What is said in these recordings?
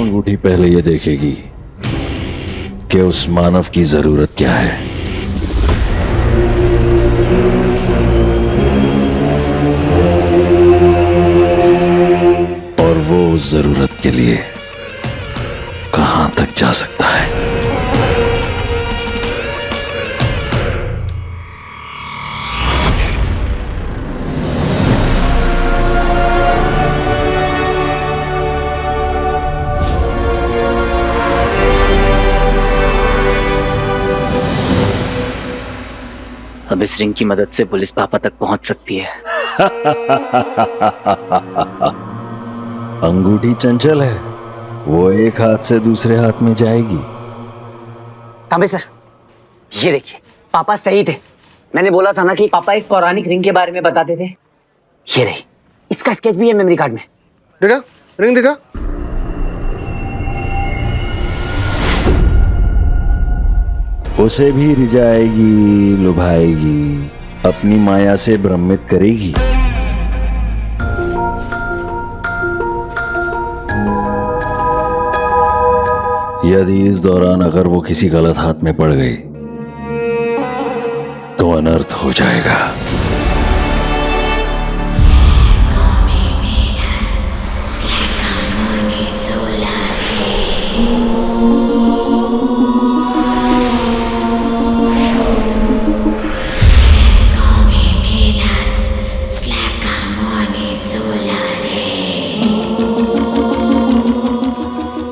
अंगूठी पहले ये देखेगी कि उस मानव की जरूरत क्या है। और वो उस जरूरत के लिए कहां तक जा सकता है। अब इस रिंग की मदद से पुलिस पापा तक पहुंच सकती है। अंगूठी चंचल है, वो एक हाथ से दूसरे हाथ में जाएगी। तांबे सर, ये देखिए, पापा सही थे। मैंने बोला था ना कि पापा एक पौराणिक रिंग के बारे में बताते थे। ये रही, इसका स्केच भी है मेमोरी कार्ड में। देखा, रिंग देखा। उसे भी रिझाएगी, लुभाएगी, अपनी माया से भ्रमित करेगी। यदि इस दौरान अगर वो किसी गलत हाथ में पड़ गई तो अनर्थ हो जाएगा।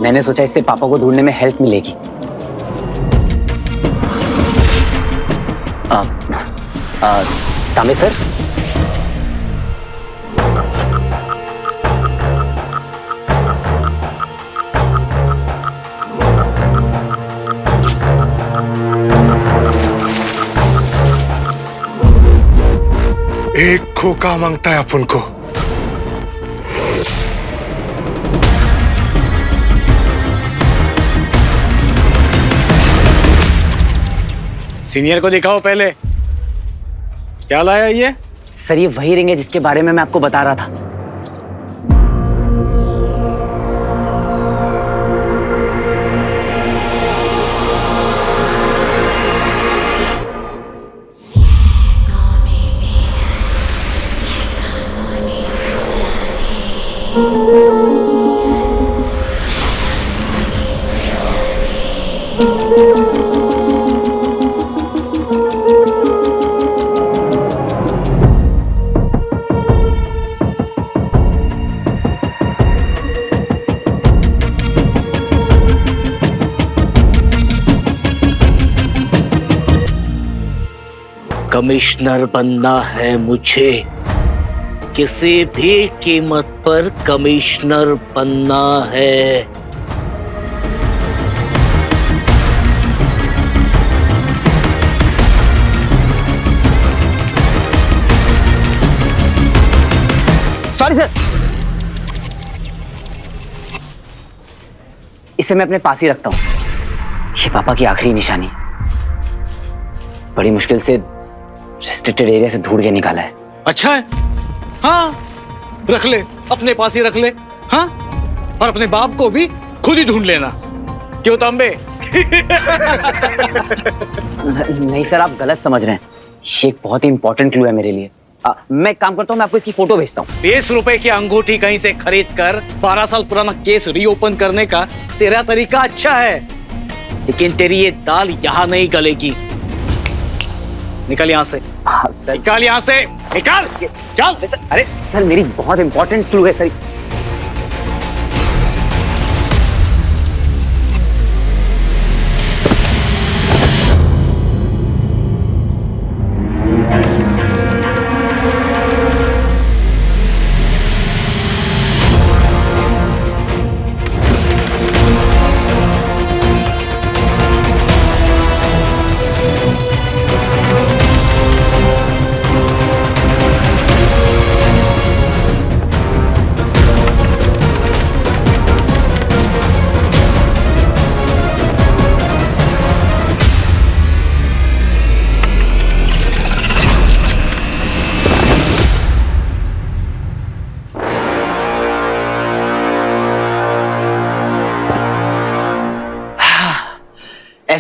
मैंने सोचा इससे पापा को ढूंढने में हेल्प मिलेगी। तांबे सर, एक खोका मांगता है अपन को। सीनियर को दिखाओ पहले, क्या लाया ये? सर ये वही रिंग है जिसके बारे में मैं आपको बता रहा था। कमिश्नर बनना है मुझे, किसी भी कीमत पर कमिश्नर बनना है। सॉरी सर, इसे मैं अपने पास ही रखता हूं। ये पापा की आखिरी निशानी है। बड़ी मुश्किल से रेस्ट्रिक्टेड एरिया से ढूंढ के निकाला है। अच्छा है, हाँ रख ले, अपने पास ही रख ले। हाँ, और अपने बाप को भी खुद ही ढूंढ लेना। क्यों तांबे? नहीं सर, आप गलत समझ रहे हैं। ये एक बहुत ही इंपॉर्टेंट क्लू है मेरे लिए। मैं एक काम करता हूँ, मैं आपको इसकी फोटो भेजता हूँ। 20 रुपए की अंगूठी कहीं से खरीद कर 12 साल पुराना केस रीओपन करने का तेरा तरीका अच्छा है, लेकिन तेरी ये दाल यहाँ नहीं गलेगी। निकल यहाँ से। हाँ सर। निकल यहाँ से, निकल, चल। अरे सर, मेरी बहुत इंपॉर्टेंट क्लू है सर।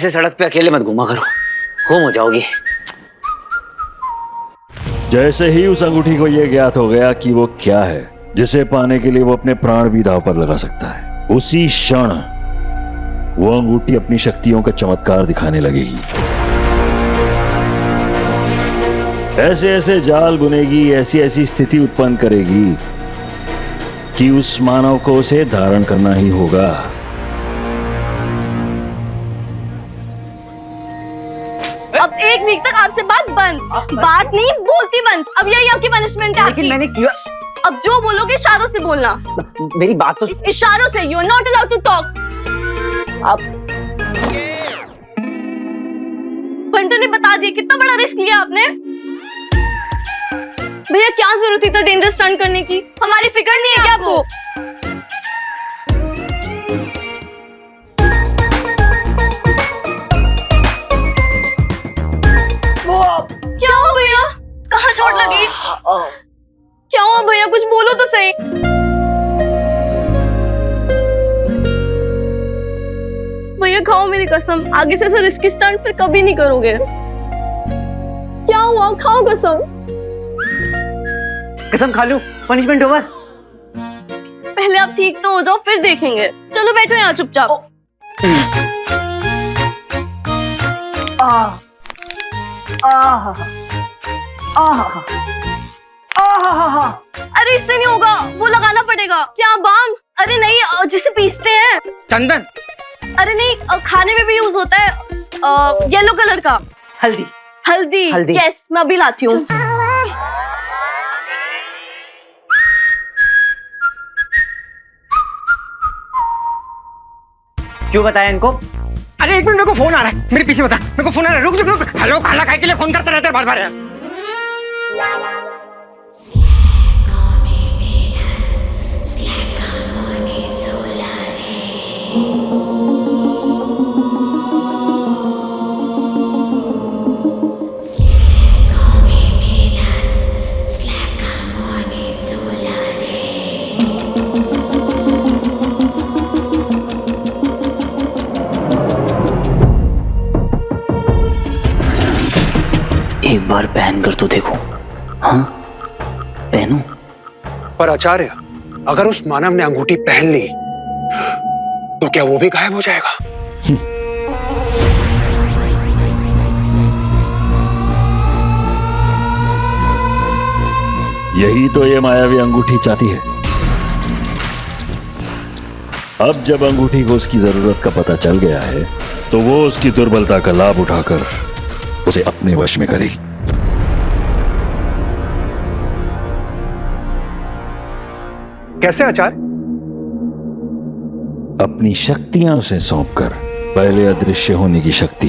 ऐसे सड़क पे अकेले मत घूमा करो, गुम हो जाओगी। जैसे ही उस अंगूठी को यह ज्ञात हो गया कि वो क्या है जिसे पाने के लिए वो अपने प्राण भी दांव पर लगा सकता है, उसी क्षण वो अंगूठी अपनी शक्तियों का चमत्कार दिखाने लगेगी। ऐसे ऐसे जाल बुनेगी, ऐसी ऐसी स्थिति उत्पन्न करेगी कि उस मानव को उसे धारण करना ही होगा। अब 1 वीक तक आपसे बात बंद, बात नहीं बोलती बंद। अब यही आपकी पनिशमेंट है। लेकिन मैंने किया। अब जो बोलोगे इशारों से बोलना। मेरी बात तो इशारों से। You are not allowed to talk. आप बंटू ने बता दिया, कितना बड़ा रिस्क लिया आपने। भैया क्या जरूरत थी इतना डेंजरस स्टंट करने की? हमारी फिक्र नहीं है क्या आपको? क्या हुआ भैया? कहाँ चोट लगी? क्या हुआ भैया? कुछ बोलो तो सही। भैया खाओ मेरी कसम, आगे से ऐसा रिस्की स्टंट फिर कभी नहीं करोगे। क्या हुआ? खाओ कसम। कसम खा लूं, पनिशमेंट ओवर। पहले आप ठीक तो हो जाओ, फिर देखेंगे। चलो बैठो यहाँ चुपचाप। अरे इससे नहीं होगा, वो लगाना पड़ेगा। क्या बाम? अरे नहीं, जिसे पीसते हैं। चंदन। अरे नहीं, खाने में भी यूज होता है, येलो कलर का। हल्दी। हल्दी। हल्दी। यस, मैं अभी लाती हूँ। क्यों बताया इनको? अरे 1 मिनट, मेरे को फोन आ रहा है, मेरे पीछे बता। मेरे को फोन आ रहा है, रुक रुक रुक। हेलो, खाना खाए के लिए फोन करते रहते हैं बार-बार यार। एक बार पहन कर तो देखो। हाँ, पहनूं? पर आचार्य, अगर उस मानव ने अंगूठी पहन ली तो क्या वो भी गायब हो जाएगा? यही तो ये मायावी अंगूठी चाहती है। अब जब अंगूठी को उसकी जरूरत का पता चल गया है तो वो उसकी दुर्बलता का लाभ उठाकर उसे अपने वश में करेगी। कैसे आचार्य? अपनी शक्तियां उसे सौंपकर, पहले अदृश्य होने की शक्ति,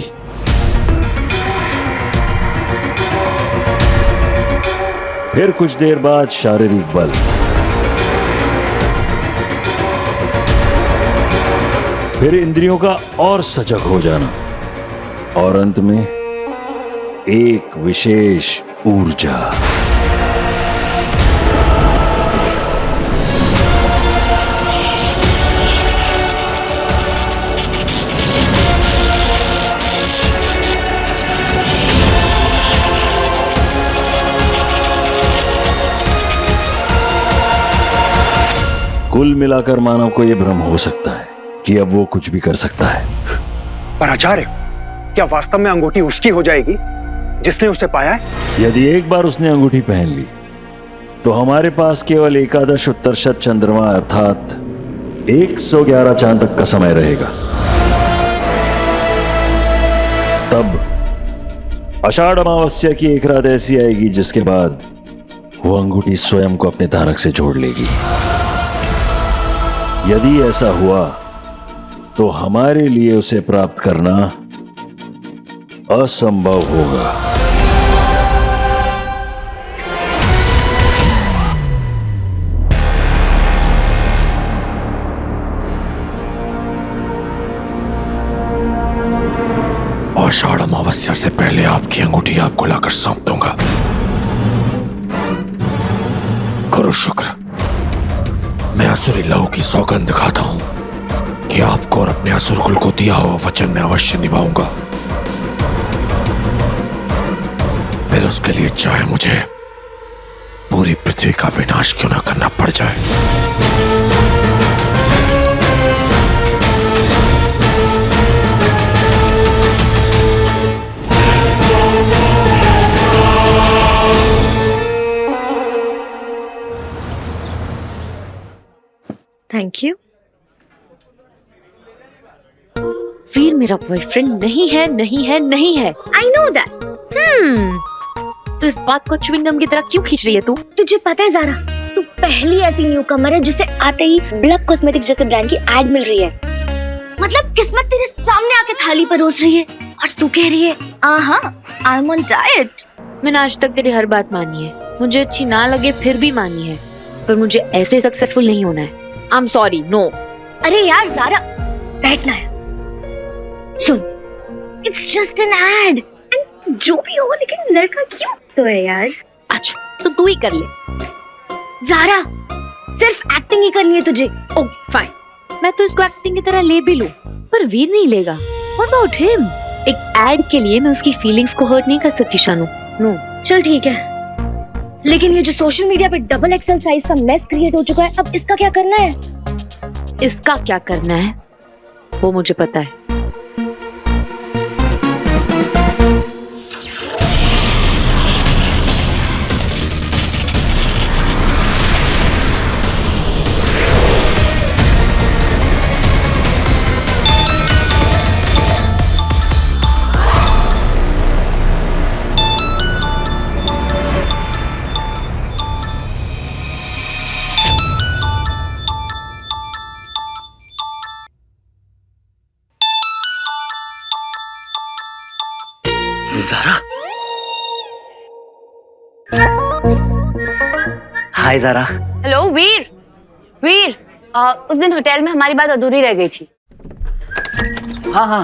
फिर कुछ देर बाद शारीरिक बल, फिर इंद्रियों का और सजग हो जाना, और अंत में एक विशेष ऊर्जा। कुल मिलाकर मानव को यह भ्रम हो सकता है कि अब वो कुछ भी कर सकता है। पर आचार्य, क्या वास्तव में अंगूठी उसकी हो जाएगी जिसने उसे पाया है? यदि एक बार उसने अंगूठी पहन ली तो हमारे पास केवल एकादश उत्तरशत चंद्रमा अर्थात 111 चांद तक का समय रहेगा। तब आषाढ़ अमावस्या की एक रात ऐसी आएगी जिसके बाद वो अंगूठी स्वयं को अपने धारक से जोड़ लेगी। यदि ऐसा हुआ तो हमारे लिए उसे प्राप्त करना असंभव होगा। आषाढ़ अमावस्या से पहले आपकी अंगूठी आपको लाकर सौंप दूंगा। करो शुक्र, मैं असुरी लहू की सौगंध खाता हूं कि आपको और अपने असुरकुल को दिया हुआ वचन मैं अवश्य निभाऊंगा, फिर उसके लिए चाहे मुझे पूरी पृथ्वी का विनाश क्यों ना करना पड़ जाए। Thank you. वीर मेरा बॉयफ्रेंड नहीं है, नहीं है, नहीं है। I know that. तो इस बात को च्युइंगम की तरह क्यों खींच रही है तू? तुझे पता है ज़ारा, तू पहली ऐसी न्यूकमर है जिसे आते ही ब्लक कॉस्मेटिक्स जैसे ब्रांड की एड मिल रही है। मतलब किस्मत तेरे सामने आके थाली परोस रही है और तू कह रही है आई एम ऑन डाइट। मैंने आज तक तेरी हर बात मानी है, मुझे अच्छी ना लगे फिर भी मानी है, पर मुझे ऐसे सक्सेसफुल नहीं होना है। I am sorry, no. अरे यार ज़ारा, बैठना है। सुन, इट्स जस्ट एन एड, जो भी हो, लेकिन लड़का क्यों तो है यार। अच्छा तो तू ही कर ले। ज़ारा, सिर्फ एक्टिंग ही करनी है तुझे। ओह फाइन, मैं तो इसको एक्टिंग की तरह ले भी लूं, पर वीर नहीं लेगा। What about him? एक एड के लिए मैं उसकी फीलिंग्स को हर्ट नहीं कर सकती शानू। नो। चल ठीक है, लेकिन ये जो सोशल मीडिया पे डबल एक्सेल साइज का मेस क्रिएट हो चुका है, अब इसका क्या करना है? इसका क्या करना है वो मुझे पता है। ज़ारा, हाय ज़ारा। हेलो वीर। वीर, उस दिन होटल में हमारी बात अधूरी रह गई थी। हाँ,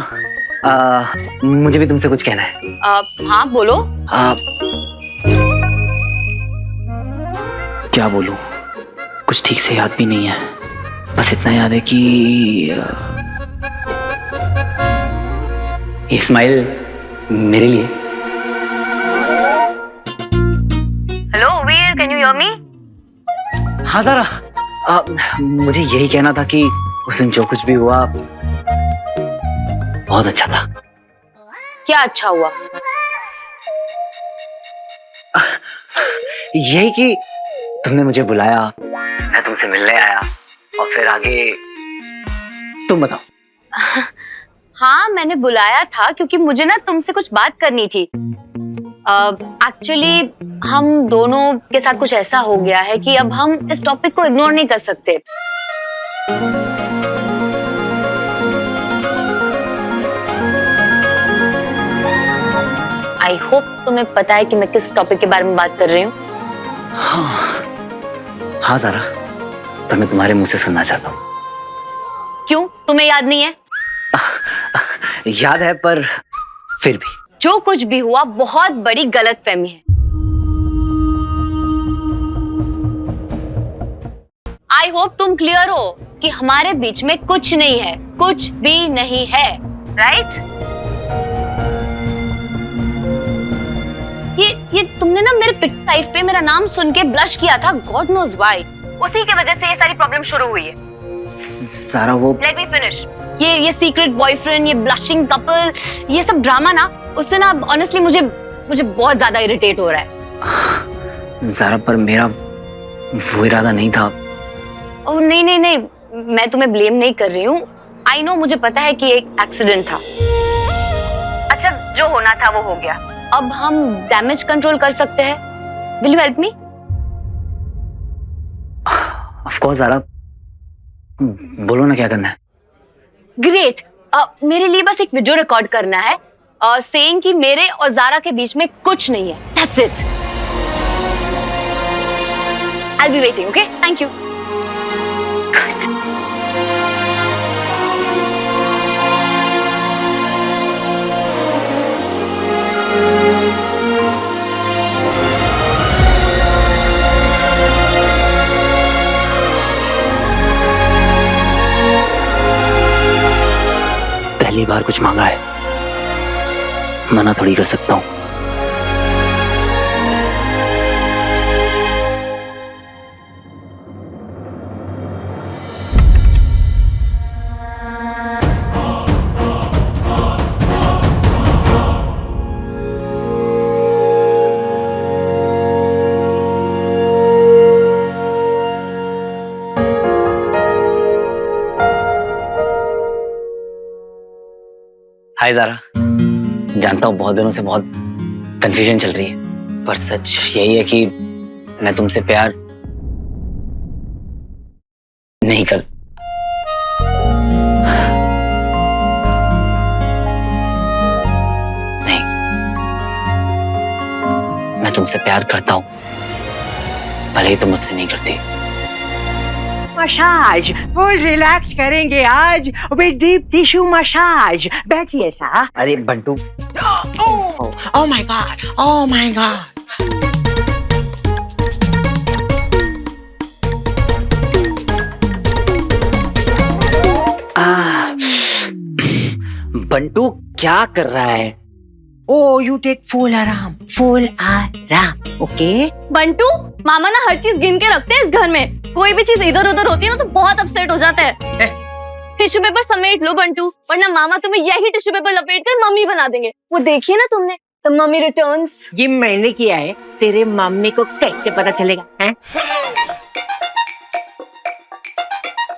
मुझे भी तुमसे कुछ कहना है। हाँ बोलो। क्या बोलूं, कुछ ठीक से याद भी नहीं है। बस इतना याद है कि ये स्माइल मेरे लिए। Hello Veer, can you hear me? हाँ ज़ारा, मुझे यही कहना था कि उस दिन जो कुछ भी हुआ बहुत अच्छा था। क्या अच्छा हुआ? यही कि तुमने मुझे बुलाया, मैं तुमसे मिलने आया, और फिर आगे तुम बताओ। हाँ मैंने बुलाया था क्योंकि मुझे ना तुमसे कुछ बात करनी थी। एक्चुअली हम दोनों के साथ कुछ ऐसा हो गया है कि अब हम इस टॉपिक को इग्नोर नहीं कर सकते। आई होप तुम्हें पता है कि मैं किस टॉपिक के बारे में बात कर रही हूँ। हाँ ज़ारा, पर मैं तुम्हारे मुंह से सुनना चाहता हूँ। क्यों, तुम्हें याद नहीं है? याद है, पर फिर भी। जो कुछ भी हुआ बहुत बड़ी गलतफहमी है। आई होप तुम क्लियर हो कि हमारे बीच में कुछ नहीं है, कुछ भी नहीं है, राइट? ये तुमने ना मेरे पिक लाइफ पे मेरा नाम सुन के ब्लश किया था, गॉड नोज व्हाई। उसी की वजह से ये सारी प्रॉब्लम शुरू हुई है। सारा वो लेट मी फिनिश। ये सीक्रेट बॉयफ्रेंड, ये ब्लशिंग कपल, ये सब ड्रामा ना, उससे ना ऑनेस्टली मुझे बहुत ज्यादा इरिटेट हो रहा है। ज़ारा, पर मेरा वो इरादा नहीं था। ओह नहीं, मैं तुम्हें ब्लेम नहीं कर रही हूँ। आई नो, मुझे पता है कि एक एक्सीडेंट था। अच्छा, जो होना था वो हो गया। अब हम डैमेज कंट्रोल कर सकते हैं। Will you help me? Of course Zara, बोलो ना क्या करना है। ग्रेट। मेरे लिए बस एक वीडियो रिकॉर्ड करना है सेइंग कि मेरे और ज़ारा के बीच में कुछ नहीं है। That's it. I will be waiting, okay? Thank you. पहली बार कुछ मांगा है, मना थोड़ी कर सकता हूं। हाय ज़ारा, जानता हूँ बहुत दिनों से बहुत कंफ्यूजन चल रही है, पर सच यही है कि मैं तुमसे प्यार नहीं कर। नहीं, मैं तुमसे प्यार करता हूँ, भले ही तुम मुझसे नहीं करती। मसाज फुल रिलैक्स करेंगे आज विद डीप टिश्यू मसाज। बैठिए सा। अरे Bantu, oh my God, oh my God. Bantu क्या कर रहा है? Oh, you take full आराम, full आराम, ओके? बंटू, मामा ना हर चीज गिन के रखते हैं इस घर में। कोई भी चीज इधर उधर होती है ना तो बहुत अपसेट हो जाता है। टिश्यू पेपर समेट लो बंटू, वरना मामा तुम्हें यही टिश्यू पेपर लपेट कर मम्मी बना देंगे। वो देखिए ना तुमने, तो मम्मी रिटर्न्स। ये मैंने किया है, तेरे मम्मी को कैसे पता चलेगा? हैं?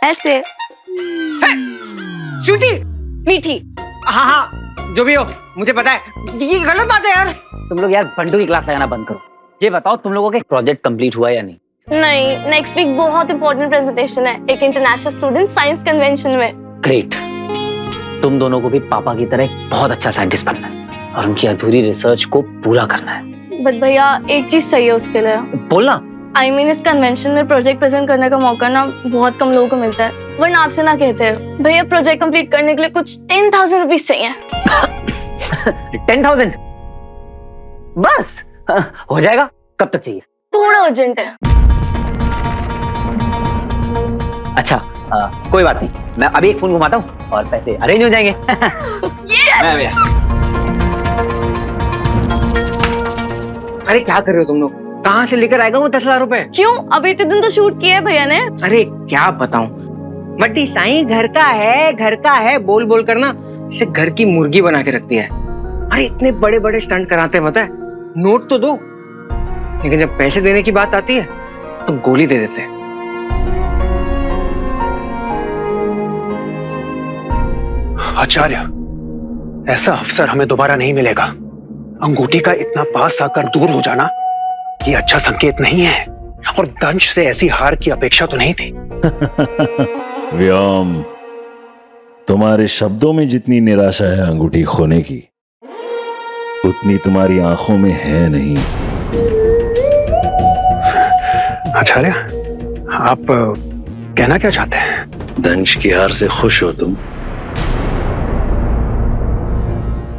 ऐसे छुट्टी मीठी। हाँ हाँ, जो भी हो, मुझे पता है ये गलत बात है यार। तुम लोग यार बंटू की क्लास लगाना बंद करो। ये बताओ तुम लोगों के प्रोजेक्ट कंप्लीट हुआ या नहीं? नहीं, नेक्स्ट वीक बहुत इंपॉर्टेंट प्रेजेंटेशन है एक इंटरनेशनल स्टूडेंट साइंस कन्वेंशन में। ग्रेट, तुम दोनों को भी पापा की तरह एक बहुत अच्छा साइंटिस्ट बनना है और उनकी अधूरी रिसर्च को पूरा करना है। बट भैया एक चीज चाहिए उसके लिए। बोलना। I mean, इस कन्वेंशन में प्रोजेक्ट प्रेजेंट करने का मौका ना बहुत कम लोगों को मिलता है, वरना आपसे ना कहते हैं भैया प्रोजेक्ट कंप्लीट करने के लिए कुछ 10,000 रुपीज चाहिए। 10,000 बस? हो जाएगा। कब तक चाहिए? थोड़ा अर्जेंट है। अच्छा, कोई बात नहीं, मैं अभी एक फोन घुमाता हूँ और पैसे अरेंज हो जाएंगे। yes! अरे क्या कर रहे हो तुम लोग? कहाँ से लेकर आएगा वो 10,000 रुपए? क्यों? अभी इतने दिन तो शूट किए भैया ने। अरे क्या बताऊं, मट्टी साईं घर का है बोल बोल कर ना इसे घर की मुर्गी बना के रखती है। अरे इतने बड़े बड़े स्टंट कराते हैं, पता है? नोट तो दो, लेकिन जब पैसे देने की बात आती है तो गोली दे देते हैं। आचार्य, ऐसा अवसर हमें दोबारा नहीं मिलेगा। अंगूठी का इतना पास आकर दूर हो जाना ये अच्छा संकेत नहीं है, और दंश से ऐसी हार की अपेक्षा तो नहीं थी। व्योम, तुम्हारे शब्दों में जितनी निराशा है अंगूठी खोने की, उतनी तुम्हारी आंखों में है नहीं। आचार्य, आप कहना क्या चाहते हैं? दंश की हार से खुश हो तुम?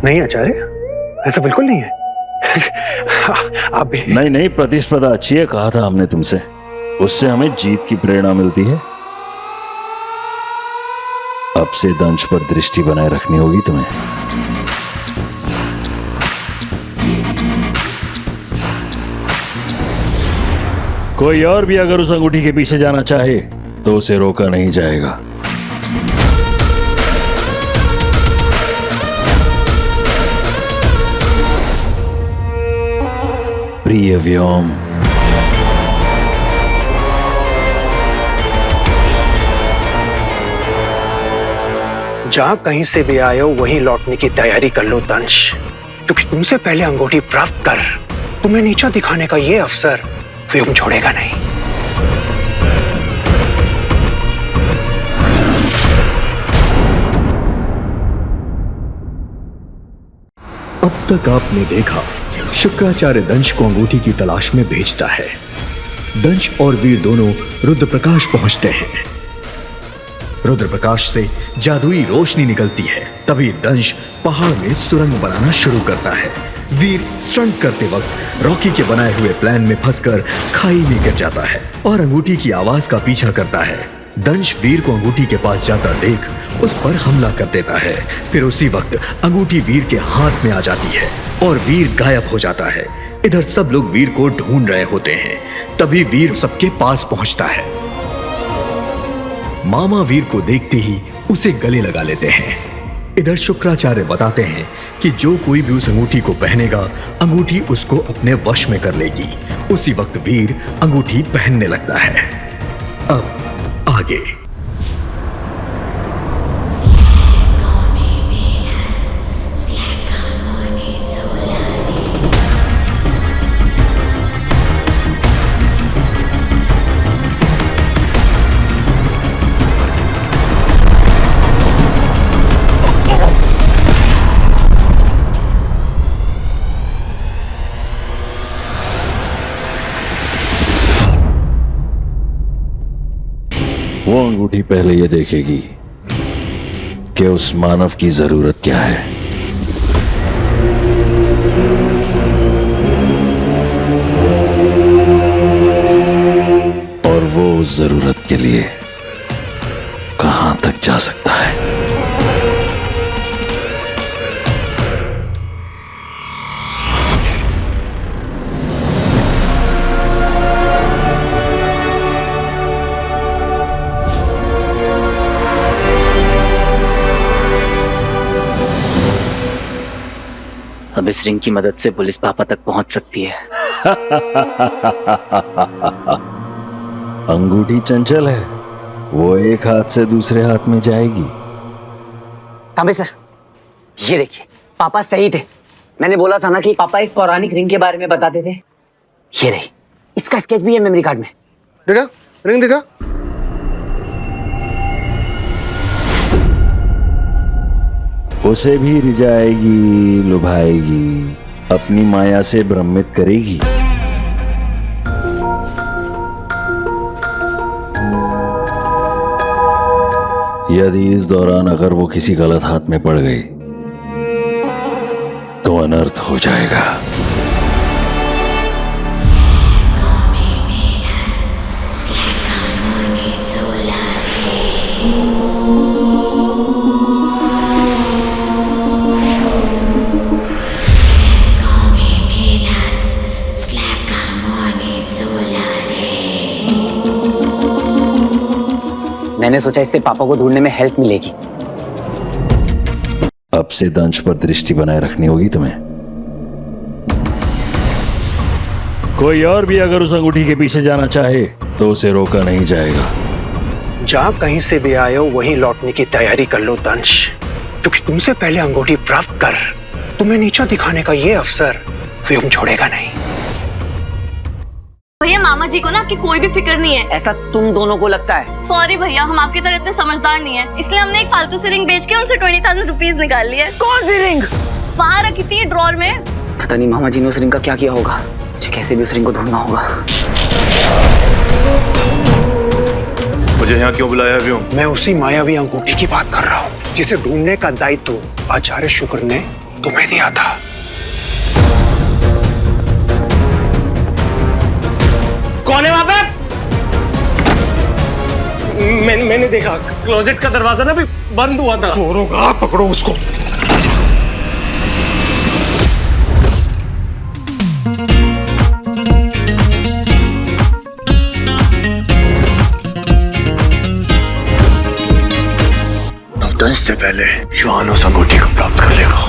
नहीं आचार्य, ऐसा बिल्कुल नहीं है। आप भी नहीं, प्रतिस्पर्धा अच्छी है, कहा था हमने तुमसे, उससे हमें जीत की प्रेरणा मिलती है। अब से दंश पर दृष्टि बनाए रखनी होगी तुम्हें। कोई और भी अगर उस अंगूठी के पीछे जाना चाहे तो उसे रोका नहीं जाएगा। प्रिय व्योम, जहां कहीं से भी आए हो वहीं लौटने की तैयारी कर लो दंश, क्योंकि तुमसे पहले अंगूठी प्राप्त कर तुम्हें नीचा दिखाने का ये अवसर व्योम छोड़ेगा नहीं। अब तक आपने देखा शुक्राचार्य दंश को अंगूठी की तलाश में भेजता है। दंश और वीर दोनों रुद्रप्रकाश पहुंचते हैं। रुद्रप्रकाश से जादुई रोशनी निकलती है। तभी दंश पहाड़ में सुरंग बनाना शुरू करता है। वीर स्टंट करते वक्त रॉकी के बनाए हुए प्लान में फंसकर खाई में गिर जाता है और अंगूठी की आवाज का पीछा करता है। दंश वीर को अंगूठी के पास जाता देख उस पर हमला कर देता है। फिर उसी वक्त अंगूठी वीर के हाथ में आ जाती है और वीर गायब हो जाता है। इधर सब लोग वीर को ढूंढ रहे होते हैं। तभी वीर सबके पास पहुंचता है। मामा वीर को देखते ही उसे गले लगा लेते हैं। इधर शुक्राचार्य बताते हैं कि जो कोई भी उस अंगूठी को पहनेगा, अंगूठी उसको अपने वश में कर लेगी। उसी वक्त वीर अंगूठी पहनने लगता है। अब आगे। वो अंगूठी पहले ये देखेगी कि उस मानव की जरूरत क्या है। और वो उस जरूरत के लिए कहां तक जा सकता है। अब इस रिंग की मदद से पुलिस पापा तक पहुंच सकती है। अंगूठी चंचल है, वो एक हाथ से दूसरे हाथ में जाएगी। तांबे सर, ये देखिए, पापा सही थे। मैंने बोला था ना कि पापा एक पौराणिक रिंग के बारे में बताते थे। ये रही, इसका स्केच भी है मेमोरी कार्ड में। देखा रिंग, देखा। उसे भी रिझाएगी, लुभाएगी, अपनी माया से भ्रमित करेगी। यदि इस दौरान अगर वो किसी गलत हाथ में पड़ गई तो अनर्थ हो जाएगा। मैंने सोचा इससे पापा को ढूंढने में हेल्प मिलेगी। अब से दंश पर दृष्टि बनाए रखनी होगी तुम्हें। कोई और भी अगर उस अंगूठी के पीछे जाना चाहे तो उसे रोका नहीं जाएगा। जहां कहीं से भी आए हो वहीं लौटने की तैयारी कर लो दंश, क्योंकि तुमसे पहले अंगूठी प्राप्त कर तुम्हें नीचा दिखाने का ये अवसर व्योम छोड़ेगा नहीं। भैया, मामा जी को ना आपकी कोई भी फिक्र नहीं है। ऐसा तुम दोनों को लगता है? सॉरी भैया, हम आपकी तरह इतने समझदार नहीं है, इसलिए हमने एक फालतू सी रिंग बेच के उनसे 20,000 रुपीज निकाल लिए। कौन सी रिंग? वहाँ रखी थी ड्रॉर में। पता नहीं मामा जी ने उस रिंग का क्या किया होगा। मुझे कैसे भी उस रिंग को ढूंढना होगा। मुझे यहाँ क्यों बुलाया व्योम? मैं उसी मायावी अंगूठी की बात कर रहा हूँ जिसे ढूंढने का दायित्व आचार्य शुक्र ने तुम्हें दिया था। कौन है वहां पे? मैंने देखा क्लोजेट का दरवाजा ना भी बंद हुआ था। चोरों का पकड़ो उसको। दंश से पहले युवान उस अंगूठी को प्राप्त कर लेगा।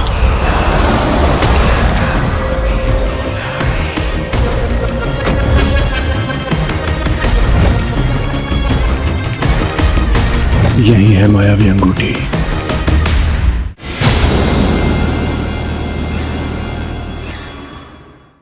यही है मायावी अंगूठी।